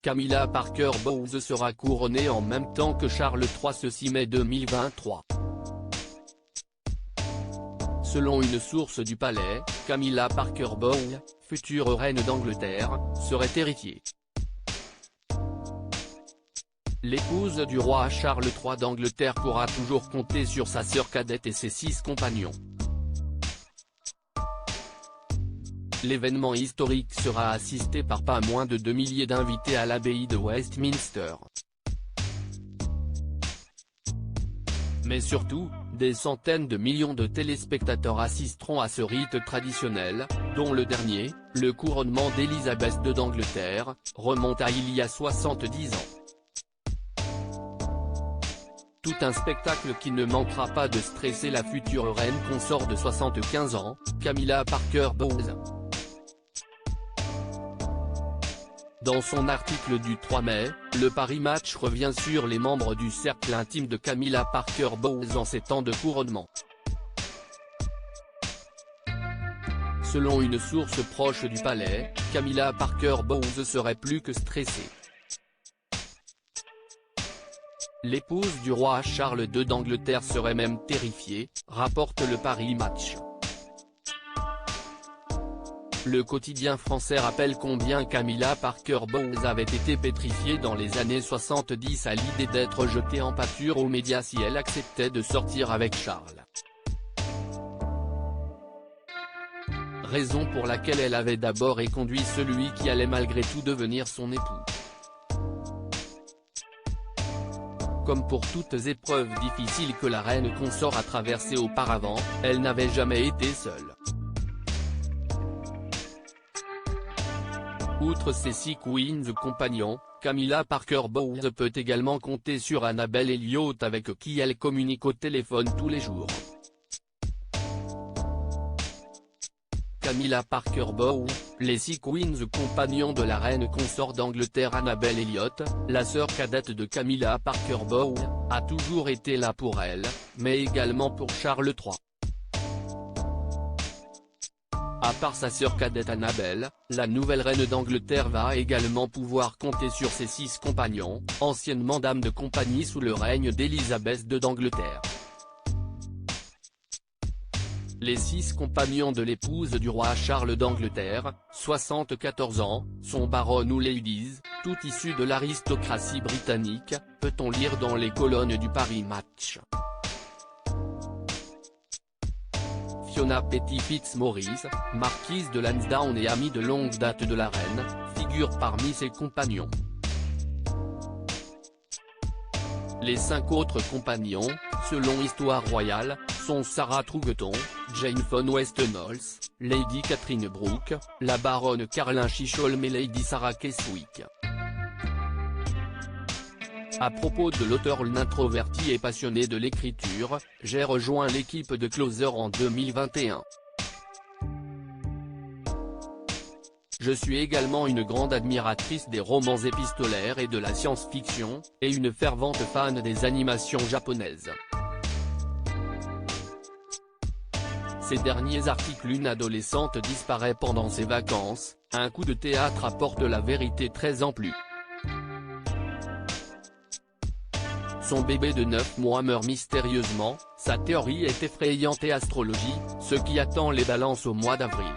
Camilla Parker Bowles sera couronnée en même temps que Charles III ce 6 mai 2023. Selon une source du palais, Camilla Parker Bowles, future reine d'Angleterre, serait terrifiée. L'épouse du roi Charles III d'Angleterre pourra toujours compter sur sa sœur cadette et ses 6 compagnons. L'événement historique sera assisté par pas moins de 2 milliers d'invités à l'abbaye de Westminster. Mais surtout, des centaines de millions de téléspectateurs assisteront à ce rite traditionnel, dont le dernier, le couronnement d'Élisabeth II d'Angleterre, remonte à il y a 70 ans. Tout un spectacle qui ne manquera pas de stresser la future reine consort de 75 ans, Camilla Parker Bowles. Dans son article du 3 mai, le Paris Match revient sur les membres du cercle intime de Camilla Parker Bowles en ces temps de couronnement. Selon une source proche du palais, Camilla Parker Bowles serait plus que stressée. L'épouse du roi Charles II d'Angleterre serait même terrifiée, rapporte le Paris Match. Le quotidien français rappelle combien Camilla Parker Bowles avait été pétrifiée dans les années 70 à l'idée d'être jetée en pâture aux médias si elle acceptait de sortir avec Charles. Raison pour laquelle elle avait d'abord éconduit celui qui allait malgré tout devenir son époux. Comme pour toutes épreuves difficiles que la reine consort a traversées auparavant, elle n'avait jamais été seule. Outre ses 6 queens compagnons, Camilla Parker Bowles peut également compter sur Annabel Elliott avec qui elle communique au téléphone tous les jours. Camilla Parker Bowles, les 6 queens compagnons de la reine consort d'Angleterre Annabel Elliott, la sœur cadette de Camilla Parker Bowles, a toujours été là pour elle, mais également pour Charles III. À part sa sœur cadette Annabel, la nouvelle reine d'Angleterre va également pouvoir compter sur ses 6 compagnons, anciennement dames de compagnie sous le règne d'Élisabeth II d'Angleterre. Les 6 compagnons de l'épouse du roi Charles d'Angleterre, 74 ans, sont baronnes ou ladies, tout issus de l'aristocratie britannique, peut-on lire dans les colonnes du Paris Match. Fiona Petty-Fitzmaurice, marquise de Lansdowne et amie de longue date de la reine, figure parmi ses compagnons. Les 5 autres compagnons, selon Histoire royale, sont Sarah Trougeton, Jane von Westenaults, Lady Catherine Brooke, la baronne Caroline Chicholm et Lady Sarah Keswick. À propos de l'auteur introverti et passionné de l'écriture, j'ai rejoint l'équipe de Closer en 2021. Je suis également une grande admiratrice des romans épistolaires et de la science-fiction, et une fervente fan des animations japonaises. Ces derniers articles. Une adolescente disparaît pendant ses vacances, un coup de théâtre apporte la vérité 13 ans plus. Son bébé de 9 mois meurt mystérieusement, sa théorie est effrayante et astrologie, ce qui attend les balances au mois d'avril.